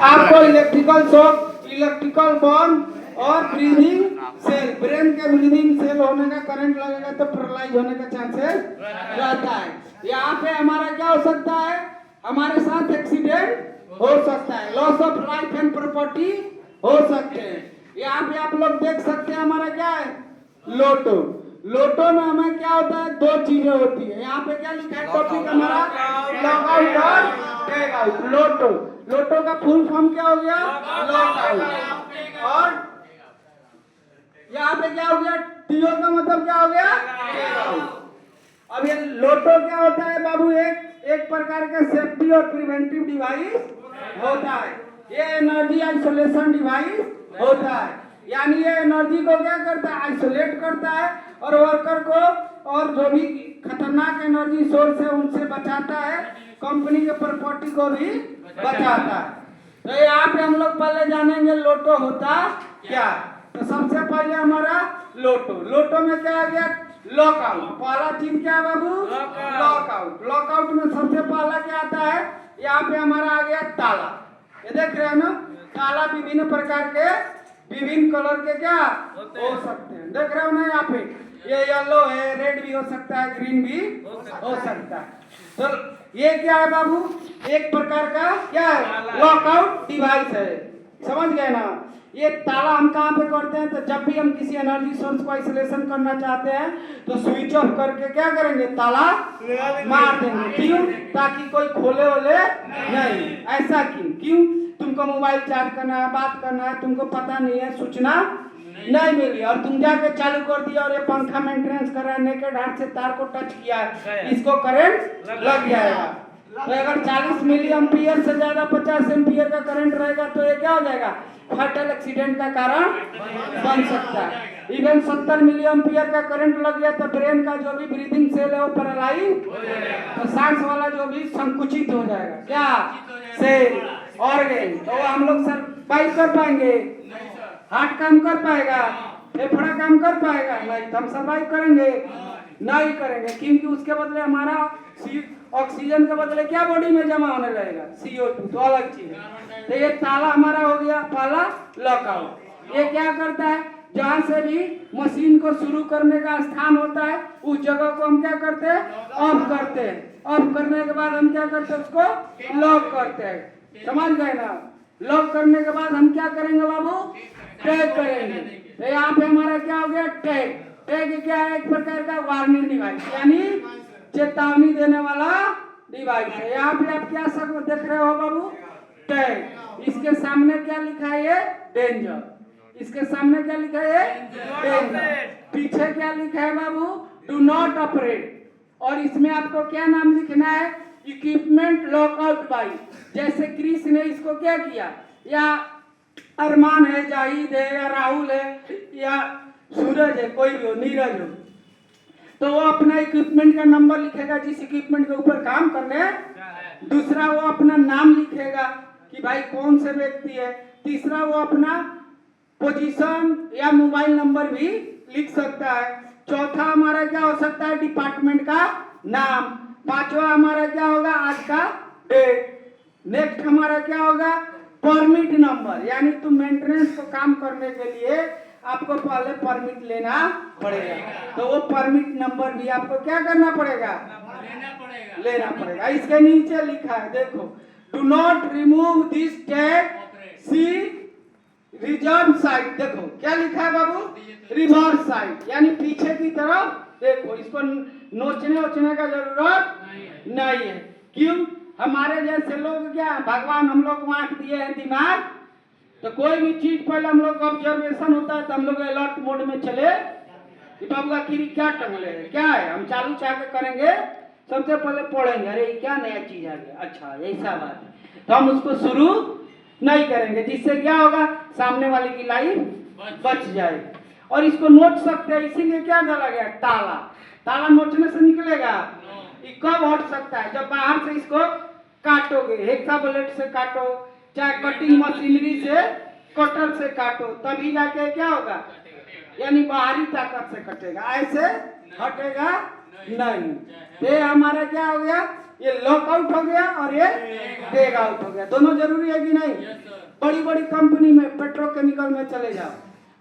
आपको electrical shock, electrical burn और breathing cell, brain के ब्रीदिंग सेल होने का, करंट लगेगा तो पैरालाइज होने का चांसेस रहता है। यहाँ पे हमारा क्या हो सकता है, हमारे साथ एक्सीडेंट हो सकता है, loss of life and property हो सकते हैं। यहाँ पे आप लोग देख सकते हैं हमारा क्या है, लोटो। लोटो में हमें क्या होता है, दो चीजें होती है। यहाँ पे क्या लिखा है टॉपिक हमारा, लॉकआउट और टैग आउट। लोटो, लोटो का फुल फॉर्म क्या हो गया, लॉकआउट। और यहाँ पे क्या हो गया, टीओ का मतलब क्या हो गया, टैग आउट। अब ये लोटो क्या होता है बाबू, एक प्रकार का सेफ्टी और प्रिवेंटिव डिवाइस होता है। ये एनर्जी आइसोलेशन डिवाइस होता है, यानी ये एनर्जी को क्या करता है, आइसोलेट करता है और वर्कर को और जो भी खतरनाक एनर्जी सोर्स है उनसे बचाता है, कंपनी के प्रॉपर्टी को भी बचाता है। तो यहाँ पे हम लोग पहले जानेंगे लोटो होता क्या। तो सबसे पहले हमारा लोटो, लोटो में क्या आ गया, लॉकआउट। पहला चीज क्या है बाबू, लॉकआउट। लॉकआउट में सबसे पहला क्या आता है, यहाँ पे हमारा आ गया ताला। ये देख रहे हैं ना, ताला विभिन्न प्रकार के, विभिन्न कलर के क्या हो सकते हैं, देख रहे हो ना। यहाँ पे ये येलो है, रेड भी हो सकता है, ग्रीन भी हो सकता है। तो ये क्या है बाबू, एक प्रकार का क्या है, लॉकआउट डिवाइस है, समझ गए ना। ये ताला हम कहाँ पे करते हैं, तो जब भी हम किसी एनर्जी सोर्स को आइसोलेशन करना चाहते हैं तो स्विच ऑफ करके क्या करेंगे, ताला मार देंगे। क्यों, ताकि कोई खोले वोले नहीं। ऐसा क्यों, तुमको मोबाइल चार्ज करना है, बात करना है, तुमको पता नहीं है, सूचना नहीं मिली और तुम जाके चालू कर दिया और ये पंखा मेंटेनेंस कर रहा है, नेकेड हाथ से तार को टच किया है, इसको करंट लग जाएगा। तो अगर 40 मिली एम्पियर से ज्यादा 50 एम्पियर का करंट रहेगा तो ये क्या हो जाएगा, फैटल एक्सीडेंट का कारण बन सकता है। इवन 70 मिली एम्पियर का करंट लग गया तो ब्रेन का जो भी ब्रीदिंग सेल है वो पैरालाइज, तो सांस वाला जो भी संकुचित हो जाएगा, क्या सेल ऑर्गन। तो हम लोग सर्वाइव कर पाएंगे, हार्ट काम कर पाएगा, फेफड़ा काम कर पाएगा, नहीं तो हम सर्वाइव करेंगे नहीं करेंगे, क्योंकि उसके बदले हमारा ऑक्सीजन के बदले क्या बॉडी में जमा होने लगेगा, CO2, तो अलग चीज है। तो ये ताला हमारा हो गया पहला लॉकआउट। ये क्या करता है, जहां से भी मशीन को शुरू करने का स्थान होता है उस जगह को हम क्या करते हैं, ऑफ करते हैं। ऑफ करने के बाद हम क्या करते हैं, उसको लॉक करते हैं, समझ गए ना। लॉक करने के बाद हम क्या करेंगे बाबू, टैग करेंगे। तो यहाँ पे हमारा क्या हो गया, टैग। टैग क्या है, एक प्रकार का वार्निंग डिवाइस, यानी चेतावनी देने वाला डिवाइस है। यहाँ पे आप क्या सब देख रहे हो बाबू, टैग। इसके सामने क्या लिखा है, ये डेंजर। इसके सामने क्या लिखा है, डेंजर। पीछे क्या लिखा है बाबू, डू नॉट ऑपरेट। और इसमें आपको क्या नाम लिखना है, इक्विपमेंट लॉकआउट बाई। जैसे क्रिस ने इसको क्या किया, या अरमान है, जाहिद है, या राहुल है, या सूरज है, कोई भी हो, नीरज हो, तो वो अपना इक्विपमेंट का नंबर लिखेगा जिस इक्विपमेंट के ऊपर काम कर रहे हैं। दूसरा वो अपना नाम लिखेगा कि भाई कौन से व्यक्ति है। तीसरा वो अपना पोजीशन या मोबाइल नंबर भी लिख सकता है। चौथा हमारा क्या हो सकता है, डिपार्टमेंट का नाम। पांचवा हमारा क्या होगा, आज का डेट। नेक्स्ट हमारा क्या होगा, परमिट नंबर, यानी तुम मेंटेनेंस को काम करने के लिए आपको पहले परमिट लेना पड़ेगा, तो वो परमिट नंबर भी आपको क्या करना पड़ेगा, लेना पड़ेगा। इसके नीचे लिखा है देखो, do not remove this tag, see reserve side. देखो क्या लिखा है बाबू, रिवर्स साइड, यानी पीछे की तरफ देखो। इसको नोचने वोचने का जरूरत नहीं है। क्यों, हमारे जैसे लोग क्या, भगवान हम लोग आंख दिए हैं, दिमाग, तो कोई भी चीज पहले हम लोग ऑब्जर्वेशन होता है तो हम लोग अलर्ट मोड में चले कि बाबू आखिर क्या टंगले है, क्या है, हम चालू चाह के करेंगे, सबसे पहले पढ़ेंगे, अरे क्या नया चीज आ गया, अच्छा ऐसा बात है, तो हम उसको शुरू नहीं करेंगे, जिससे क्या होगा, सामने वाले की लाइफ बच जाएगी। और इसको नोच सकते हैं, इसीलिए क्या डाला गया, ताला। ताला नोचने से निकलेगा, ये कब हट सकता है, जब बाहर से इसको काटोगे, हेक्सा ब्लेड से काटो, चाहे कटिंग मशीनरी से, कटर से काटो, तभी जाके क्या होगा, यानी बाहरी ताकत से कटेगा, ऐसे हटेगा नहीं। ये हमारा क्या हो गया, ये लॉकआउट हो गया और ये टेक आउट हो गया। दोनों जरूरी है कि नहीं? बड़ी बड़ी कंपनी में, पेट्रोकेमिकल में चले जाओ,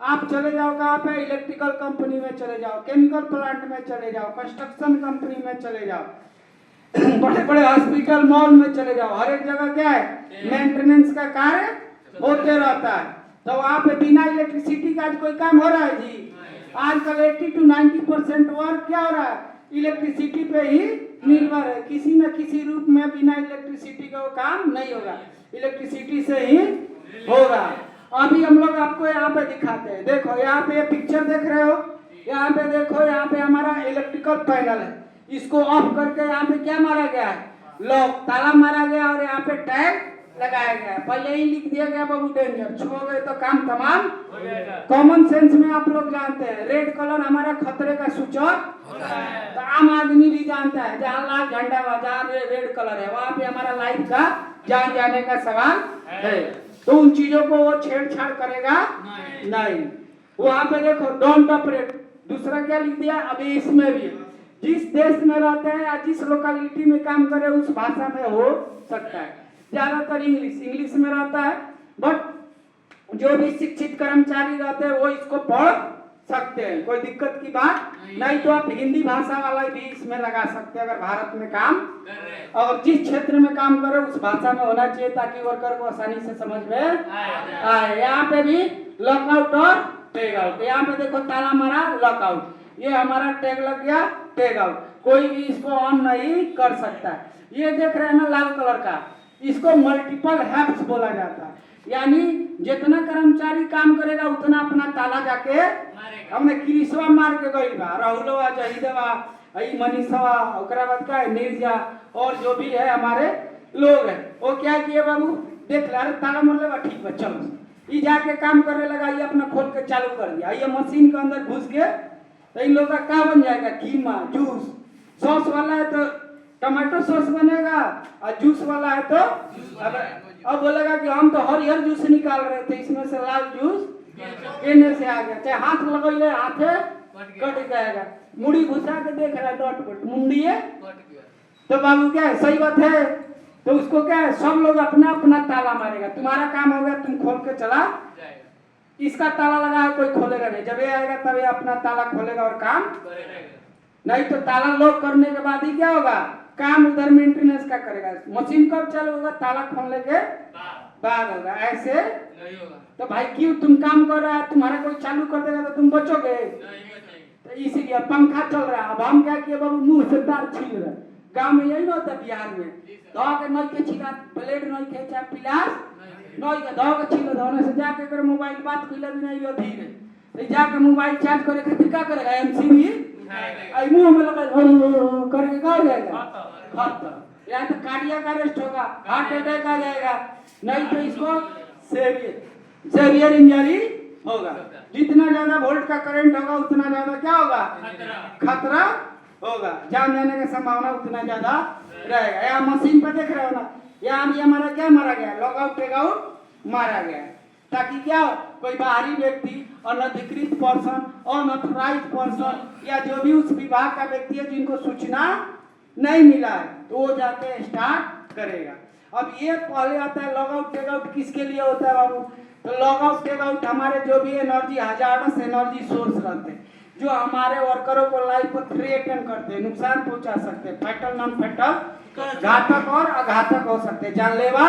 आप चले जाओ कहाँ पे, इलेक्ट्रिकल कंपनी में चले जाओ, केमिकल प्लांट में चले जाओ, कंस्ट्रक्शन कंपनी में चले जाओ, बड़े बड़े हॉस्पिटल मॉल में चले जाओ, हर एक जगह क्या है, मेंटेनेंस का कार्य होते रहता है। तो वहाँ पे बिना इलेक्ट्रिसिटी का आज कोई काम हो रहा है जी? आजकल 80 to 90% वर्क क्या हो रहा है, इलेक्ट्रिसिटी पे ही निर्भर है। किसी न किसी रूप में बिना इलेक्ट्रिसिटी का वो काम नहीं होगा, इलेक्ट्रिसिटी से ही होगा। अभी हम लोग आपको यहाँ पे दिखाते हैं, देखो यहाँ पे पिक्चर देख रहे हो, यहाँ पे देखो, यहाँ पे हमारा इलेक्ट्रिकल पैनल है, इसको ऑफ करके यहाँ पे क्या मारा गया है, लॉक, ताला मारा गया और यहाँ पे टैग लगाया गया। पहले ही लिख दिया गया बाबू डेंजर, छुओगे तो काम तमाम हो जाएगा। कॉमन सेंस में आप लोग जानते हैं, रेड कलर हमारा खतरे का सूचक तो आम आदमी भी जानता है, जहाँ लाल झंडा हुआ, जहाँ रेड कलर है, वहाँ पे हमारा लाइफ का जान जाने का सवाल है। तो उन चीजों को वो छेड़छाड़ करेगा नहीं। वहाँ पे देखो डोंट ऑपरेट, दूसरा क्या लिख दिया, अभी इसमें भी जिस देश में रहते हैं या जिस लोकेलिटी में काम करे उस भाषा में हो सकता है। ज्यादातर इंग्लिश में रहता है, बट जो भी शिक्षित कर्मचारी रहते हैं वो इसको पढ़ सकते हैं, कोई दिक्कत की बात नहीं। तो आप हिंदी भाषा वाला भी इसमें लगा सकते हैं अगर भारत में काम, और जिस क्षेत्र में काम करे उस भाषा में होना चाहिए ताकि वर्कर को आसानी से समझ में आए। यहाँ पे भी लॉकआउट और टेग आउट, यहाँ पे देखो ताला मारा, लॉकआउट, ये हमारा टैग लग गया, टेग आउट, कोई भी इसको ऑन नहीं कर सकता। ये देख रहे हैं ना लाल कलर का, इसको मल्टीपल हैप्स बोला जाता है, यानी जितना कर्मचारी काम करेगा उतना अपना ताला जाके हमने क्रिसवा मार के गई बा, राहुलवा, जहीदवा, मनीषवा, ओकरा बाद का निर्जा और जो भी है हमारे लोग हैं, वो क्या किए बाबू, देख ले, अरे ताला मार लेगा, ठीक है चलो, ये जाके काम करने लगा, ये अपना खोल के चालू कर दिया, ये मशीन के अंदर घुस के, तो इन लोग का क्या बन जाएगा, कीमा, जूस, सॉस वाला है तो टमाटो सॉस बनेगा और जूस वाला है तो अब बोलेगा कि हम तो हरिहर जूस निकाल रहे थे, इसमें से लाल जूस केने से आ गया, चाहे हाथ लगोले हाथे कट जाएगा, मुड़ी घुसा के देख रहा है डॉट मुंडी है, तो बाबू क्या है, सही बात है। तो उसको क्या है, सब लोग अपना अपना ताला मारेगा, तुम्हारा काम हो गया, तुम खोल के चला, इसका ताला लगा है, कोई खोलेगा नहीं, जब ये आएगा तब ये अपना ताला खोलेगा और काम नहीं। तो ताला लॉक करने के बाद ही क्या होगा, काम उधर मेंटेनेंस का करेगा, मशीन कब चालू होगा, ताला खोलने के बाद होगा, ऐसे नहीं होगा। तो भाई क्यों, तुम काम कर रहा है, तुम्हारा कोई चालू कर देगा तो तुम बचोगे, तो इसीलिए पंखा चल रहा है। अब हम क्या किए बाबू, मुंह से तार छील रहे, गाँव में यही ना होता, बिहार में दो के नई के छिला, ब्लेड नई के चाहे पिलास नई के दो के छिल, धोने से जाके कर मोबाइल बात कइला भी नहीं हो धीरे, तो जाके मोबाइल चार्ज करे खातिर क्या करेगा, एमसीबी आई मुंह में लगा करके क्या हो जाएगा, खत्म, या तो कार्डियक अरेस्ट होगा, हार्ट अटैक आ जाएगा, नहीं तो इसको सेवियर इंजरी होगा। जितना ज्यादा वोल्ट का करंट होगा उतना ज्यादा क्या होगा, खतरा होगा, जान जाने की संभावना उतना ज्यादा रहेगा। यहाँ मशीन पर देख रहे हो ना, यहाँ भी हमारा क्या मारा गया, लॉकआउट टेक आउट मारा गया, ताकि क्या हो, कोई बाहरी व्यक्ति, अनधिकृत पर्सन, अनऑथराइज पर्सन या जो भी उस विभाग का व्यक्ति है जिनको सूचना नहीं मिला है, तो वो जाके स्टार्ट करेगा। अब ये पहले आता है लॉकआउट टेक आउट, किसके लिए होता है बाबू, तो लॉकआउट टेक आउट हमारे जो भी एनर्जी हजार्डस एनर्जी सोर्स रहते हैं, जो हमारे वर्करों को लाइफ को थ्रेटन करते हैं, नुकसान पहुंचा सकते हैं, फैटल नॉन फैटल, घातक और अघातक हो सकते हैं, जानलेवा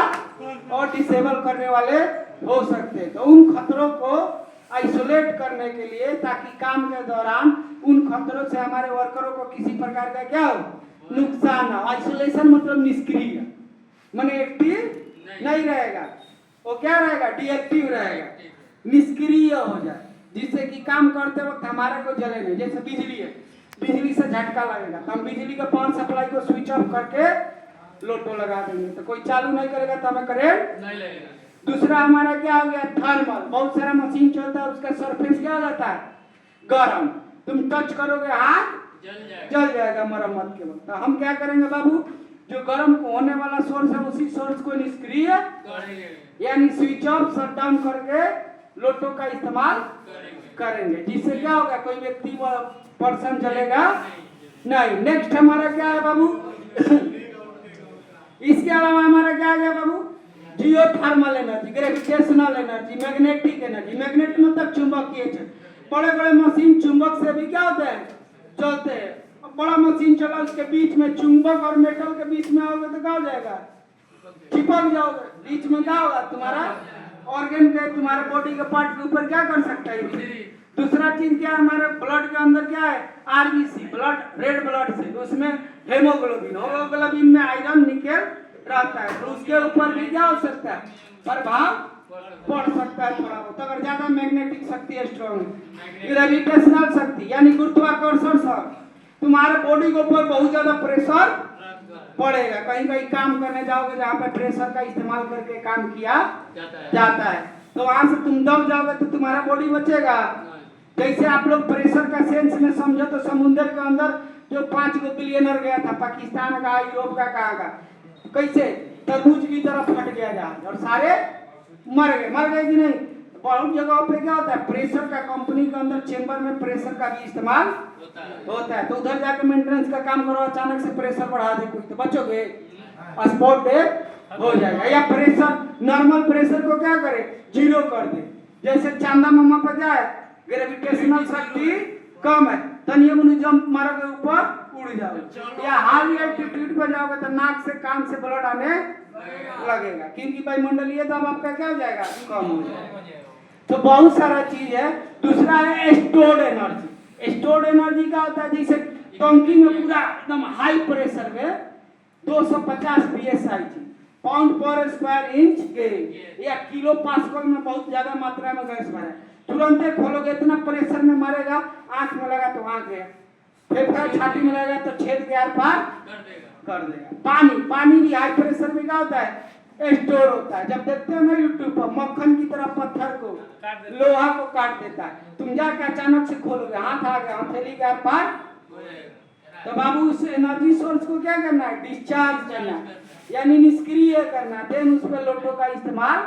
और डिसेबल करने वाले हो सकते हैं। तो उन खतरों को आइसोलेट करने के लिए, ताकि काम के दौरान उन खतरों से हमारे वर्करों को किसी प्रकार का क्या हो, नुकसान हो। आइसोलेशन मतलब निष्क्रिय, माने एक्टिव नहीं रहेगा, वो क्या रहेगा, डीएक्टिव रहेगा, निष्क्रिय हो जाए, जिससे कि काम करते वक्त हमारा को जले नहीं। जैसे बिजली है, बिजली से झटका लगेगा तो हम बिजली का पावर सप्लाई को स्विच ऑफ करके लोटो लगा देंगे, तो कोई चालू नहीं करेगा तो हमें करंट नहीं लगेगा। दूसरा हमारा क्या हो गया, थर्मल, बहुत सारा मशीन चलता है, उसका सरफेस क्या हो जाता है, गर्म, तुम टच करोगे हाथ जल जाएगा मरम्मत के वक्त। तो हम क्या करेंगे बाबू, जो गर्म होने वाला सोर्स है उसी सोर्स को निष्क्रिय यानी स्विच ऑफ शट डाउन करके लोटो का इस्तेमाल करेंगे, जिससे क्या होगा, कोई व्यक्ति पर्सन जलेगा नहीं। नेक्स्ट हमारा क्या है बाबू? इसके अलावा हमारा क्या आ गया बाबू? Geothermal energy, gravitational energy, magnetic energy. Magnet मतलब चुंबकीय क्षेत्र। बड़े बड़े मशीन चुंबक से भी क्या होते हैं? चलते हैं। बड़ा मशीन चला, उसके बीच में चुंबक और मेटल के बीच में आओगे तो क्या हो जाएगा? चिपक जाओगे। बीच में क्या होगा? तुम्हारा ऑर्गन के, तुम्हारे बॉडी के पार्ट के ऊपर क्या कर सकता है? दूसरा चीज क्या है? हमारे ब्लड के अंदर क्या है? आरबीसी, ब्लड, रेड ब्लड से, उसमें हेमोग्लोबिन, हेमोग्लोबिन में आयरन, निकेल रहता है, तो उसके ऊपर भी क्या हो सकता है? प्रभाव पड़ सकता है थोड़ा बहुत। अगर ज्यादा मैग्नेटिक शक्ति स्ट्रॉन्ग है, ग्रेविटेशनल शक्ति यानी गुरुत्वाकर्षण शक्ति, तुम्हारे बॉडी के ऊपर बहुत ज्यादा प्रेशर पड़ेगा। कहीं कहीं काम करने जाओगे जहाँ पे प्रेशर का इस्तेमाल करके काम किया जाता है, तो वहां से तुम दब जाओगे तो तुम्हारा बॉडी बचेगा। जैसे आप लोग प्रेशर का सेंस में समझो तो समुद्र के अंदर जो 5 बिलियनर गया था, पाकिस्तान का, यूरोप का, कहाँ का, कैसे तरबूज की तरफ फट गया जहाज और सारे मर गए कि नहीं? बहुत जगहों पे क्या होता है? प्रेशर का, कंपनी के अंदर चेंबर में प्रेशर का भी इस्तेमाल होता है। तो उधर जाके मेंटेनेंस का काम करो, अचानक से प्रेशर बढ़ा दे कोई तो बचोगे? स्पॉट डेथ हो जाएगा। या प्रेशर, नॉर्मल प्रेशर को क्या करे? जीरो कर दे। जैसे चांदा मामा पर क्या है? ग्रेविटेशनल शक्ति कम है, तनिए मुनि जंप मारोगे ऊपर उड़ जाओगे। या हाई एल्टीट्यूड पर जाओगे तो नाक से, कान से ब्लड आने लगेगा, क्योंकि वायुमंडलीय दबाव आपका क्या हो जाएगा? कम हो जाएगा। तो बहुत सारा चीज है। दूसरा है स्टोर्ड एनर्जी। स्टोर्ड एनर्जी क्या होता है? जैसे टंकी में पूरा एकदम हाई प्रेशर में 250 psi पाउंड पर स्क्वायर इंच गैस या किलो पास्कल में बहुत ज्यादा मात्रा में गैस भरा है, तुरंत खोलोगे इतना प्रेशर में मारेगा, आंख में लगा तो आंख गया, फेफड़ा छाती में लगा तो छेद के आर पार कर देगा। पानी भी हाई प्रेशर में क्या होता है? स्टोर होता है। जब देखते हो ना यूट्यूब पर, मक्खन की तरह पत्थर को, लोहा को काट देता है, तुम जाके अचानक से खोलोगे, हाथ आ गया, हथेली के आर पार। तो बाबू उस एनर्जी सोर्स को क्या करना है? डिस्चार्ज करना, यानी निष्क्रिय करना, देन उस पर लोटो का इस्तेमाल